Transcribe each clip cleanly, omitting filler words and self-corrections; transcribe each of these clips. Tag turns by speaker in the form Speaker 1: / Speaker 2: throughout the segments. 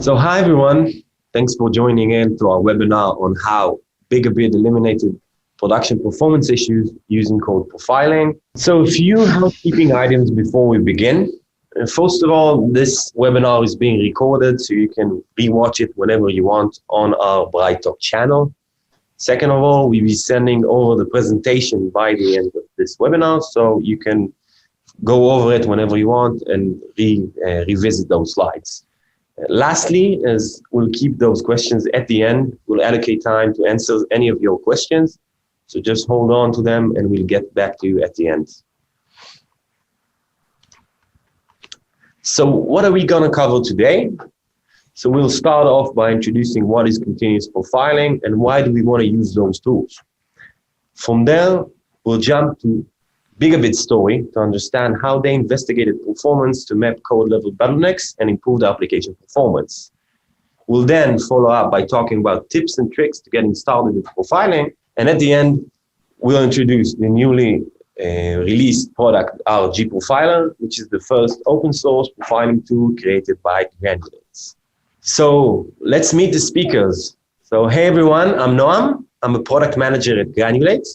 Speaker 1: So hi everyone, thanks for joining in to our webinar on how Bigabid eliminated production performance issues using code profiling. So a few housekeeping items before we begin. First of all, this webinar is being recorded so you can rewatch it whenever you want on our Bright Talk channel. Second of all, we'll be sending over the presentation by the end of this webinar so you can go over it whenever you want and revisit those slides. Lastly, as we'll keep those questions at the end, we'll allocate time to answer any of your questions. So just hold on to them and we'll get back to you at the end. So what are we going to cover today? So we'll start off by introducing what is continuous profiling and why do we want to use those tools. From there, we'll jump to Bigabid's story to understand how they investigated performance to map code level bottlenecks and improve the application performance. We'll then follow up by talking about tips and tricks to getting started with profiling. And at the end, we'll introduce the newly released product, our G-Profiler, which is the first open source profiling tool created by Granulate. So let's meet the speakers. So hey everyone, I'm Noam. I'm a product manager at Granulate.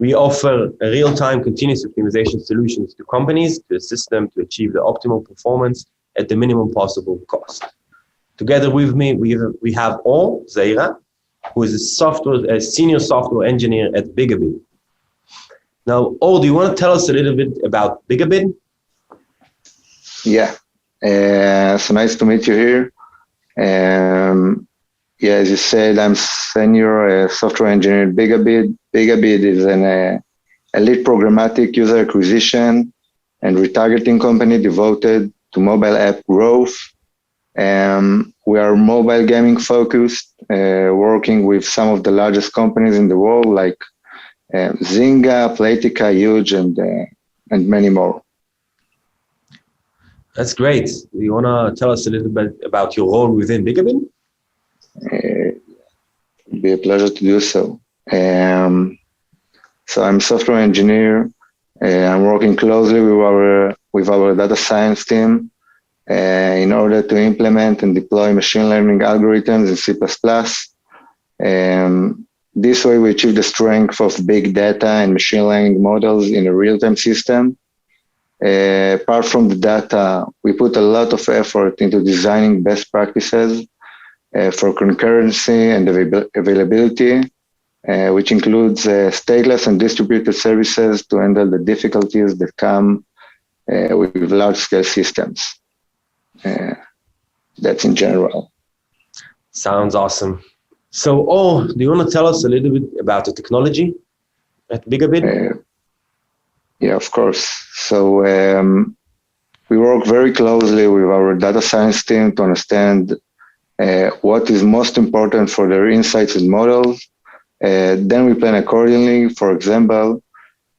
Speaker 1: We offer a real-time continuous optimization solutions to companies to assist them to achieve the optimal performance at the minimum possible cost. Together with me, we have Or Zeira, who is a senior software engineer at Bigabid. Now, Or, do you want to tell us a little bit about Bigabid?
Speaker 2: Yeah, so nice to meet you here. Yeah, as you said, I'm senior software engineer at Bigabid. Bigabid is an elite programmatic user acquisition and retargeting company devoted to mobile app growth. We are mobile gaming focused, working with some of the largest companies in the world like Zynga, Playtika, Huge, and many more.
Speaker 1: That's great. Do you want to tell us a little bit about your role within Bigabid?
Speaker 2: It'd be a pleasure to do so. So I'm a software engineer. I'm working closely with our data science team in order to implement and deploy machine learning algorithms in C++. This way we achieve the strength of big data and machine learning models in a real-time system. Apart from the data, we put a lot of effort into designing best practices for concurrency and availability, which includes stateless and distributed services to handle the difficulties that come with large-scale systems. That's in general.
Speaker 1: Sounds awesome. So, do you want to tell us a little bit about the technology at Bigabid?
Speaker 2: Yeah, of course. So we work very closely with our data science team to understand what is most important for their insights and models. Then we plan accordingly. For example,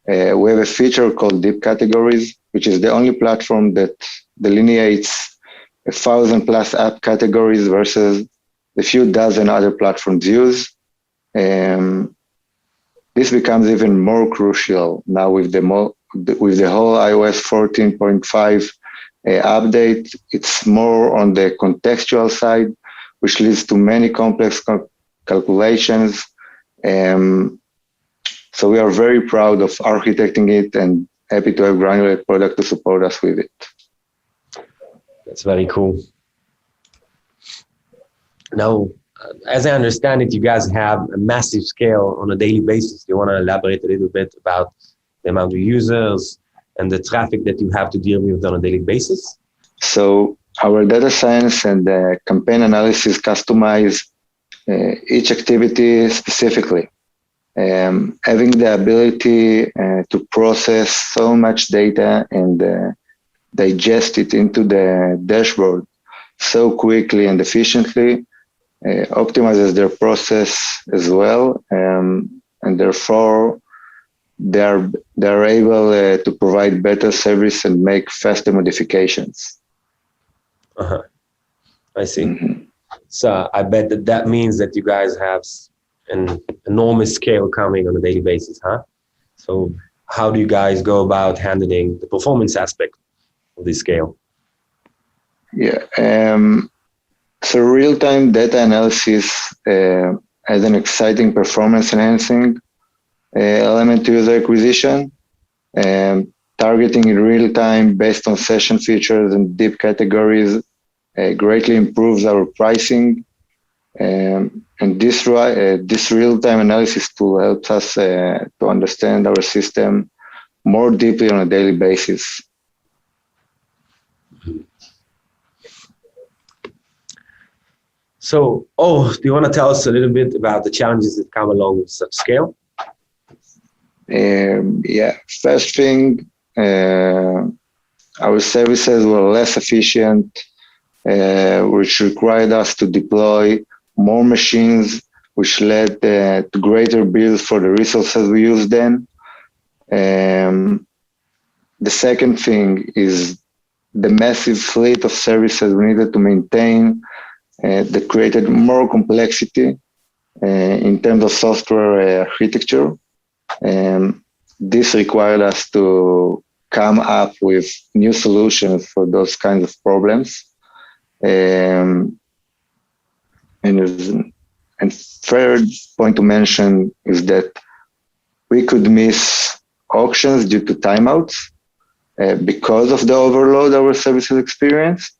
Speaker 2: we have a feature called Deep Categories, which is the only platform that delineates 1,000+ app categories versus the few dozen other platforms use. This becomes even more crucial now with the whole iOS 14.5 update. It's more on the contextual side, which leads to many complex calculations. So we are very proud of architecting it and happy to have Granulate product to support us with it.
Speaker 1: That's very cool. Now, as I understand it, you guys have a massive scale on a daily basis. Do you want to elaborate a little bit about the amount of users and the traffic that you have to deal with on a daily basis?
Speaker 2: So our data science and campaign analysis customize each activity specifically. Having the ability to process so much data and digest it into the dashboard so quickly and efficiently optimizes their process as well, and therefore they're able to provide better service and make faster modifications.
Speaker 1: I see. Mm-hmm. So I bet that means that you guys have an enormous scale coming on a daily basis, huh? So how do you guys go about handling the performance aspect of this scale?
Speaker 2: Yeah, So real-time data analysis as an exciting performance-enhancing element to user acquisition, targeting in real time based on session features and deep categories greatly improves our pricing. And this real-time analysis tool helps us to understand our system more deeply on a daily basis.
Speaker 1: So, do you want to tell us a little bit about the challenges that come along with such scale?
Speaker 2: First thing, our services were less efficient, which required us to deploy more machines, which led to greater bills for the resources we used then. The second thing is the massive fleet of services we needed to maintain that created more complexity in terms of software architecture. This required us to come up with new solutions for those kinds of problems. And third point to mention is that we could miss auctions due to timeouts because of the overload our services experienced.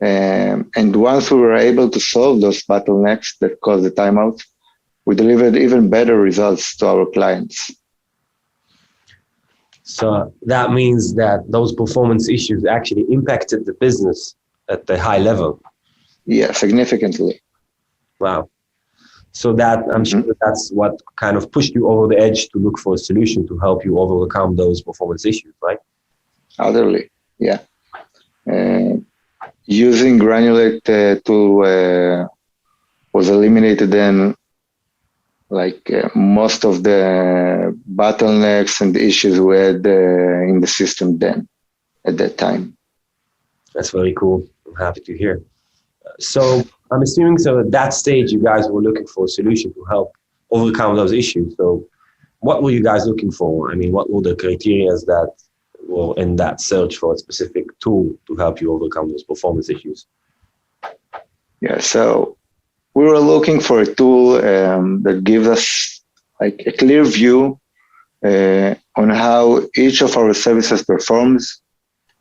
Speaker 2: And once we were able to solve those bottlenecks that caused the timeouts, we delivered even better results to our clients.
Speaker 1: So that means that those performance issues actually impacted the business at the high level.
Speaker 2: Yeah, significantly.
Speaker 1: Wow. So that I'm sure that's what kind of pushed you over the edge to look for a solution to help you overcome those performance issues, right?
Speaker 2: Utterly, yeah. Using Granulate tool was eliminated then, most of the bottlenecks and the issues we had in the system then at that time.
Speaker 1: That's very cool. I'm happy to hear. So I'm assuming at that stage you guys were looking for a solution to help overcome those issues. So what were you guys looking for? I mean, what were the criteria that were in that search for a specific tool to help you overcome those performance issues?
Speaker 2: Yeah, so we were looking for a tool that gives us a clear view on how each of our services performs.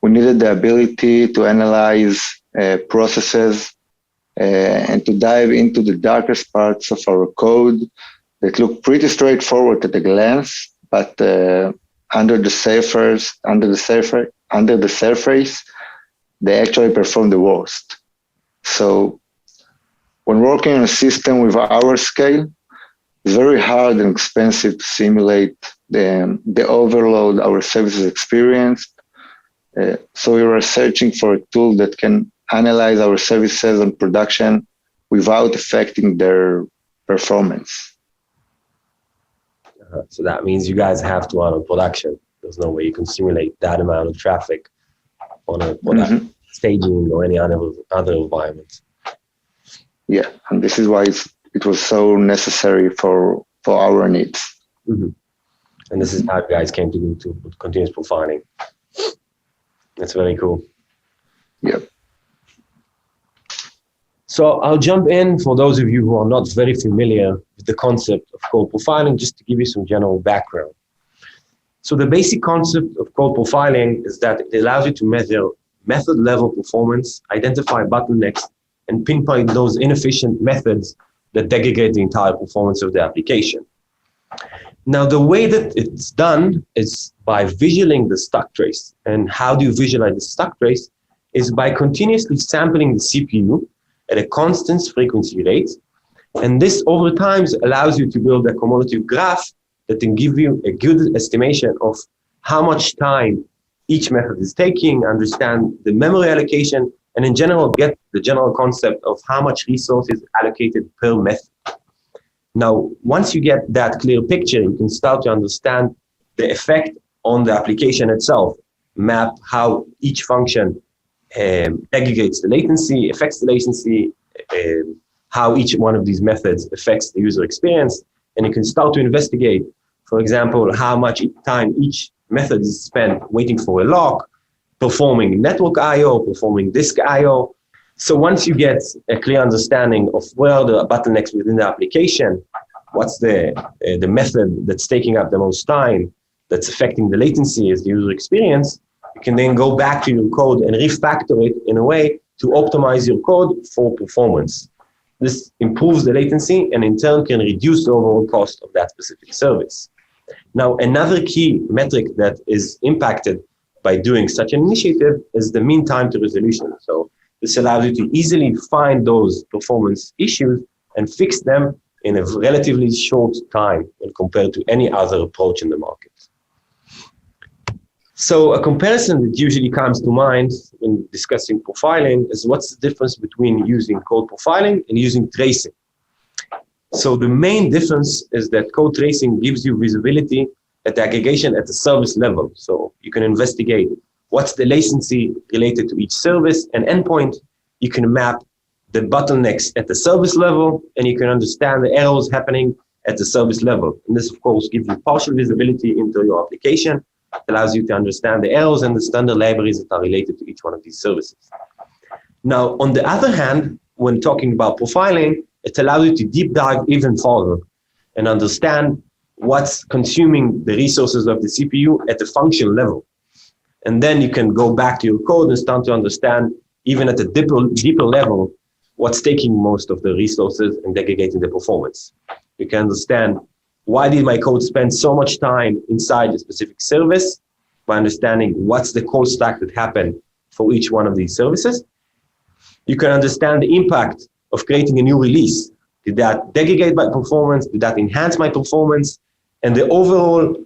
Speaker 2: We needed the ability to analyze processes and to dive into the darkest parts of our code that look pretty straightforward at a glance, but under the surface, they actually perform the worst. So when working on a system with our scale, it's very hard and expensive to simulate the overload our services experienced. So we were searching for a tool that can analyze our services on production without affecting their performance.
Speaker 1: So that means you guys have to run on production. There's no way you can simulate that amount of traffic on a staging or any other environment.
Speaker 2: Yeah, and this is why it was so necessary for our needs.
Speaker 1: Mm-hmm. And this is how you guys came to do continuous profiling. That's very cool.
Speaker 2: Yep.
Speaker 1: So I'll jump in for those of you who are not very familiar with the concept of code profiling, just to give you some general background. So the basic concept of code profiling is that it allows you to measure method level performance, identify bottlenecks, and pinpoint those inefficient methods that degrade the entire performance of the application. Now, the way that it's done is by visualizing the stack trace. And how do you visualize the stack trace? Is by continuously sampling the CPU at a constant frequency rate. And this over time allows you to build a cumulative graph that can give you a good estimation of how much time each method is taking, understand the memory allocation, and in general, get the general concept of how much resources allocated per method. Now, once you get that clear picture, you can start to understand the effect on the application itself, map how each function aggregates the latency, affects the latency, how each one of these methods affects the user experience, and you can start to investigate, for example, how much time each method is spent waiting for a lock, performing network I/O, performing disk I/O, So once you get a clear understanding of where are the bottlenecks within the application, what's the method that's taking up the most time, that's affecting the latency as the user experience, you can then go back to your code and refactor it in a way to optimize your code for performance. This improves the latency and in turn can reduce the overall cost of that specific service. Now, another key metric that is impacted by doing such an initiative is the mean time to resolution. So this allows you to easily find those performance issues and fix them in a relatively short time when compared to any other approach in the market. So a comparison that usually comes to mind when discussing profiling is what's the difference between using code profiling and using tracing. So the main difference is that code tracing gives you visibility at the aggregation at the service level. So you can investigate what's the latency related to each service and endpoint. You can map the bottlenecks at the service level, and you can understand the errors happening at the service level. And this, of course, gives you partial visibility into your application. It allows you to understand the errors and the standard libraries that are related to each one of these services. Now, on the other hand, when talking about profiling, it allows you to deep dive even further and understand what's consuming the resources of the CPU at the function level. And then you can go back to your code and start to understand, even at a deeper level, what's taking most of the resources and aggregating the performance. You can understand, why did my code spend so much time inside a specific service, by understanding what's the code stack that happened for each one of these services. You can understand the impact of creating a new release. Did that degrade my performance? Did that enhance my performance? And the overall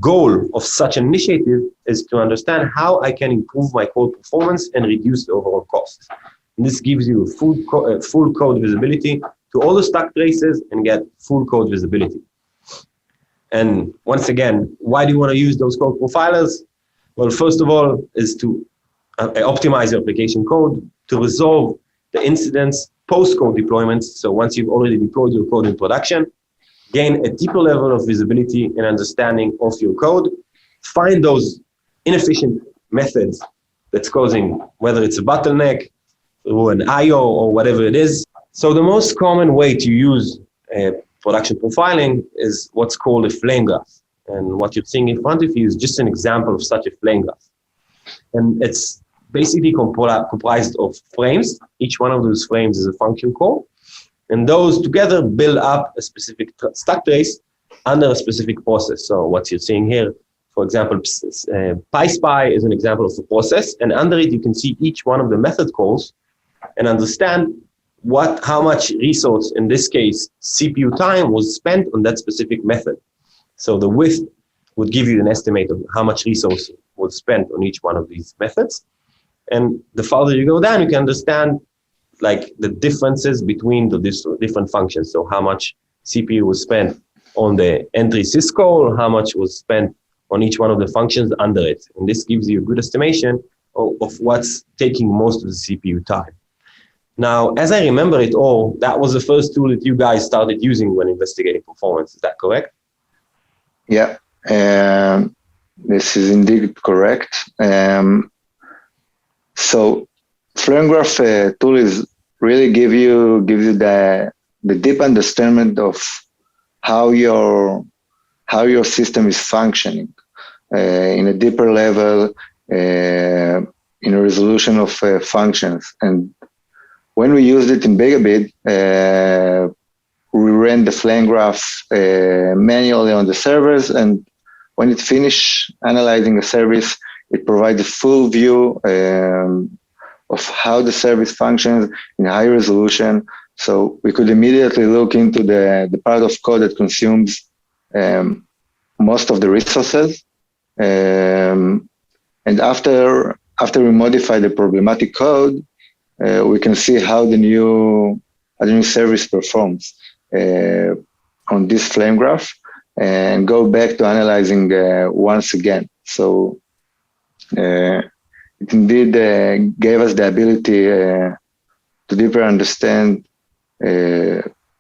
Speaker 1: goal of such an initiative is to understand how I can improve my code performance and reduce the overall cost. And this gives you full code visibility to all the stack traces and get full code visibility. And once again, why do you want to use those code profilers? Well, first of all, is to optimize your application code, to resolve the incidents post-code deployments. So once you've already deployed your code in production, gain a deeper level of visibility and understanding of your code, find those inefficient methods that's causing, whether it's a bottleneck or an IO or whatever it is. So the most common way to use production profiling is what's called a flame graph. And what you're seeing in front of you is just an example of such a flame graph. And it's basically comprised of frames. Each one of those frames is a function call. And those together build up a specific stack trace under a specific process. So what you're seeing here, for example, PySpy is an example of a process. And under it, you can see each one of the method calls and understand how much resource, in this case, CPU time, was spent on that specific method. So the width would give you an estimate of how much resource was spent on each one of these methods. And the farther you go down, you can understand like the differences between the different functions. So how much CPU was spent on the entry syscall, how much was spent on each one of the functions under it. And this gives you a good estimation of what's taking most of the CPU time. Now, as I remember it all, that was the first tool that you guys started using when investigating performance. Is that correct?
Speaker 2: Yeah, this is indeed correct. So flame graph tool is really gives you the deep understanding of how your system is functioning in a deeper level, in a resolution of functions. And when we used it in Bigabid, we ran the flame graph manually on the servers, and when it finished analyzing a service, it provides a full view of how the service functions in high resolution. So we could immediately look into the part of code that consumes most of the resources. And after we modify the problematic code, we can see how the new service performs on this flame graph and go back to analyzing once again. So it indeed gave us the ability to deeper understand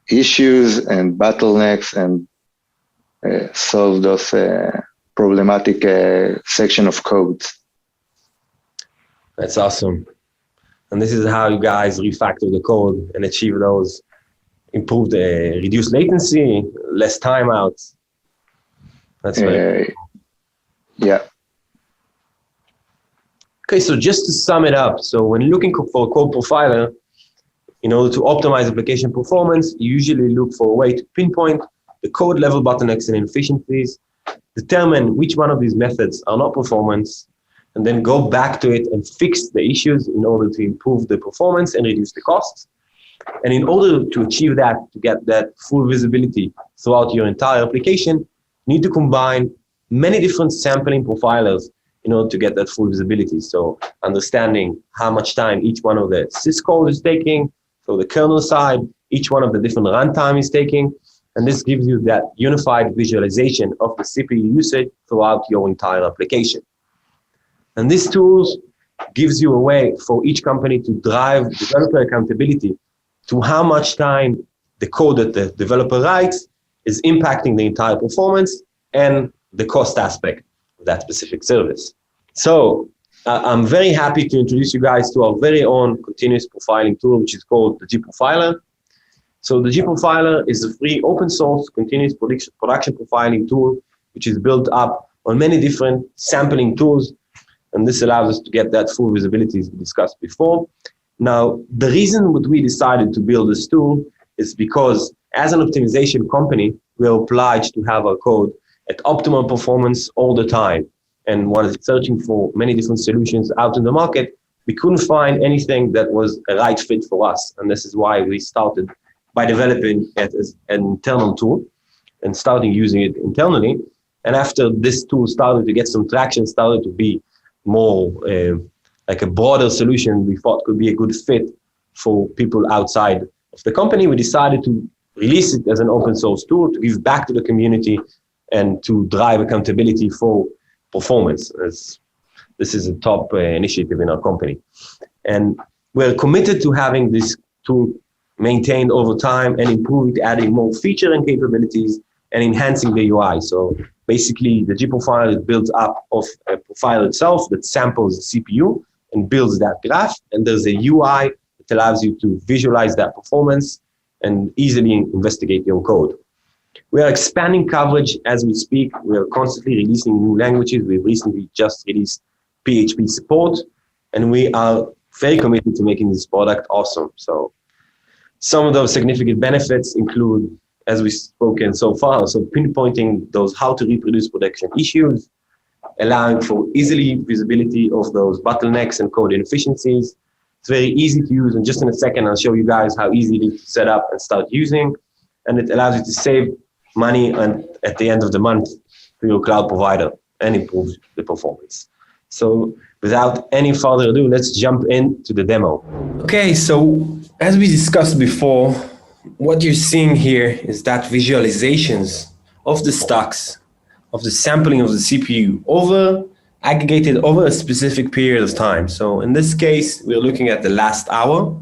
Speaker 2: issues and bottlenecks and solve those problematic section of code.
Speaker 1: That's awesome. And this is how you guys refactor the code and achieve those improved, reduced latency, less timeouts. That's right.
Speaker 2: Yeah.
Speaker 1: Okay, so just to sum it up, so when looking for a code profiler, in order to optimize application performance, you usually look for a way to pinpoint the code level bottlenecks and inefficiencies, determine which one of these methods are not performance, and then go back to it and fix the issues in order to improve the performance and reduce the costs. And in order to achieve that, to get that full visibility throughout your entire application, you need to combine many different sampling profilers in order to get that full visibility. So understanding how much time each one of the syscode is taking, so the kernel side, each one of the different runtime is taking, and this gives you that unified visualization of the CPU usage throughout your entire application. And these tools gives you a way for each company to drive developer accountability to how much time the code that the developer writes is impacting the entire performance and the cost aspect of that specific service. So I'm very happy to introduce you guys to our very own continuous profiling tool, which is called the gProfiler. So the gProfiler is a free open source continuous production profiling tool, which is built up on many different sampling tools. And this allows us to get that full visibility as we discussed before. Now, the reason that we decided to build this tool is because as an optimization company, we are obliged to have our code at optimal performance all the time. And while searching for many different solutions out in the market, we couldn't find anything that was a right fit for us. And this is why we started by developing it as an internal tool and starting using it internally. And after this tool started to get some traction, started to be more like a broader solution we thought could be a good fit for people outside of the company, we decided to release it as an open source tool to give back to the community and to drive accountability for performance, as this is a top initiative in our company. And we're committed to having this tool maintained over time and improved, adding more feature and capabilities and enhancing the UI. So basically the gProfiler is built up of a profile itself that samples the CPU and builds that graph. And there's a UI that allows you to visualize that performance and easily investigate your code. We are expanding coverage as we speak. We are constantly releasing new languages. We've recently just released PHP support, and we are very committed to making this product awesome. So some of those significant benefits include, as we've spoken so far, so pinpointing those how to reproduce production issues, allowing for easily visibility of those bottlenecks and code inefficiencies. It's very easy to use, and just in a second, I'll show you guys how easy it is to set up and start using. And it allows you to save money and at the end of the month to your cloud provider and improve the performance. So without any further ado, let's jump into the demo. Okay, so as we discussed before, what you're seeing here is that visualizations of the stacks, of the sampling of the CPU aggregated over a specific period of time. So in this case, we're looking at the last hour,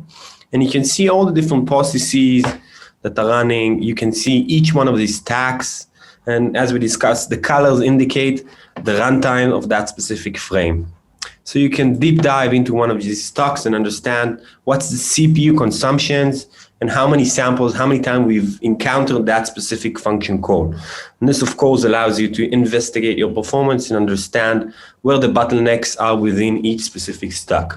Speaker 1: and you can see all the different processes that are running. You can see each one of these stacks. And as we discussed, the colors indicate the runtime of that specific frame. So you can deep dive into one of these stacks and understand what's the CPU consumptions and how many samples, how many times we've encountered that specific function call. And this, of course, allows you to investigate your performance and understand where the bottlenecks are within each specific stack.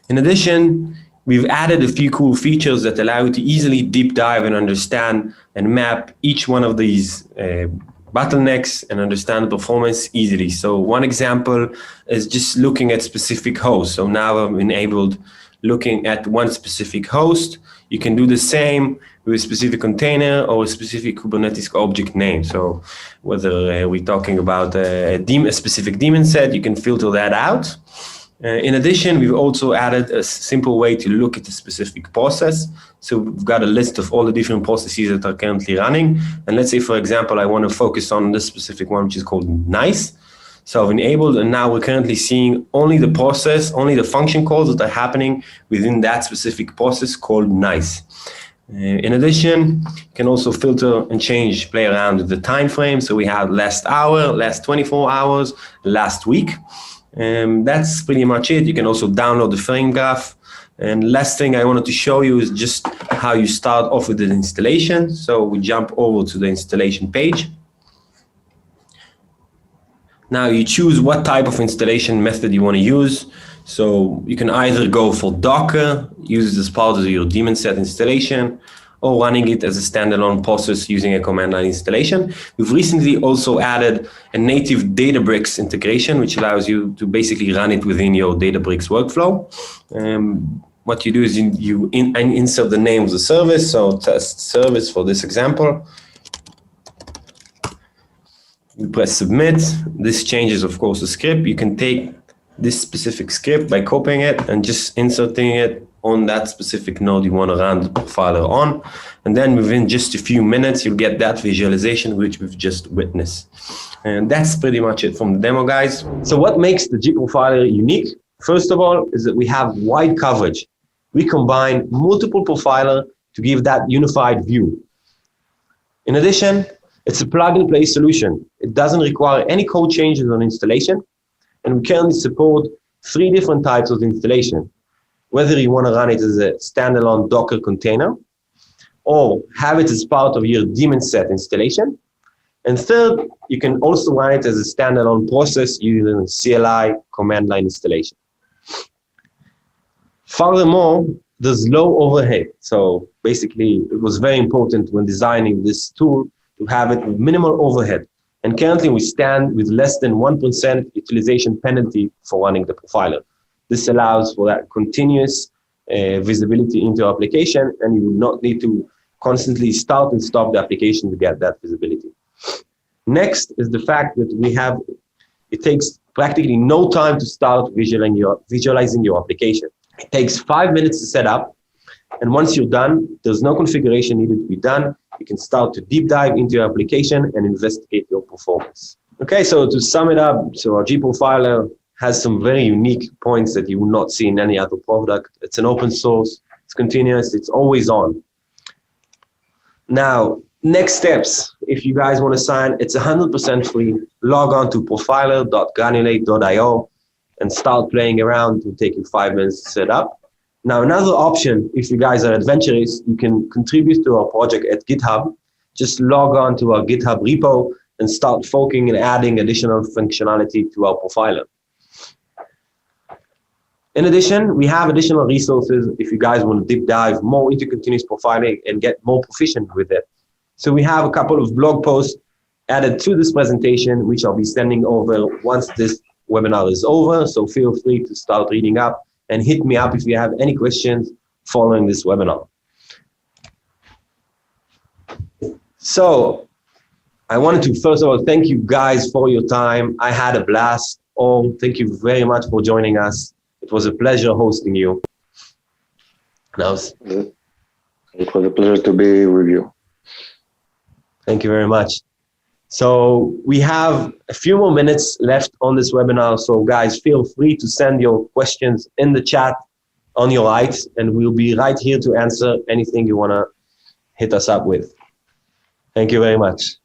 Speaker 1: In addition, we've added a few cool features that allow you to easily deep dive and understand and map each one of these bottlenecks and understand the performance easily. So one example is just looking at specific hosts. So now I'm enabled looking at one specific host. You can do the same with a specific container or a specific Kubernetes object name. So whether we're talking about a specific daemon set, you can filter that out. In addition, we've also added a simple way to look at a specific process. So we've got a list of all the different processes that are currently running. And let's say, for example, I want to focus on this specific one, which is called nice. So I've enabled, and now we're currently seeing only the process, only the function calls that are happening within that specific process called nice. In addition, you can also filter and change, play around with the time frame. So we have last hour, last 24 hours, last week. That's pretty much it. You can also download the frame graph And last thing I wanted to show you is just how you start off with the installation. So we jump over to the installation page. Now you choose what type of installation method you want to use. So you can either go for Docker, use it as part of your daemon set installation, or running it as a standalone process using a command line installation. We've recently also added a native Databricks integration, which allows you to basically run it within your Databricks workflow. What you do is you insert the name of the service, so test service for this example. You press submit. This changes, of course, the script. You can take this specific script by copying it and just inserting it on that specific node you want to run the profiler on. And then within just a few minutes, you'll get that visualization which we've just witnessed. And that's pretty much it from the demo, guys. So what makes the gprofiler unique? First of all, is that we have wide coverage. We combine multiple profiler to give that unified view. In addition, it's a plug-and-play solution. It doesn't require any code changes on installation, and we currently support 3 different types of installation. Whether you want to run it as a standalone Docker container, or have it as part of your daemon set installation. And third, you can also run it as a standalone process using CLI command line installation. Furthermore, there's low overhead. So basically, it was very important when designing this tool to have it with minimal overhead. And currently we stand with less than 1% utilization penalty for running the profiler. This allows for that continuous visibility into your application, and you will not need to constantly start and stop the application to get that visibility. Next is the fact that it takes practically no time to start visualizing your application. It takes 5 minutes to set up, and once you're done, there's no configuration needed to be done. You can start to deep dive into your application and investigate your performance. Okay, so to sum it up, so our gprofiler has some very unique points that you will not see in any other product. It's an open source, it's continuous, it's always on. Now, next steps, if you guys want to sign, it's 100% free. Log on to profiler.granulate.io and start playing around. It will take you 5 minutes to set up. Now, another option, if you guys are adventurous, you can contribute to our project at GitHub. Just log on to our GitHub repo and start forking and adding additional functionality to our profiler. In addition, we have additional resources if you guys want to deep dive more into continuous profiling and get more proficient with it. So we have a couple of blog posts added to this presentation, which I'll be sending over once this webinar is over. So feel free to start reading up and hit me up if you have any questions following this webinar. So I wanted to first of all thank you guys for your time. I had a blast. Thank you very much for joining us. It was a pleasure hosting you.
Speaker 2: It was a pleasure to be with you.
Speaker 1: Thank you very much. So we have a few more minutes left on this webinar. So guys, feel free to send your questions in the chat on your right, and we'll be right here to answer anything you want to hit us up with. Thank you very much.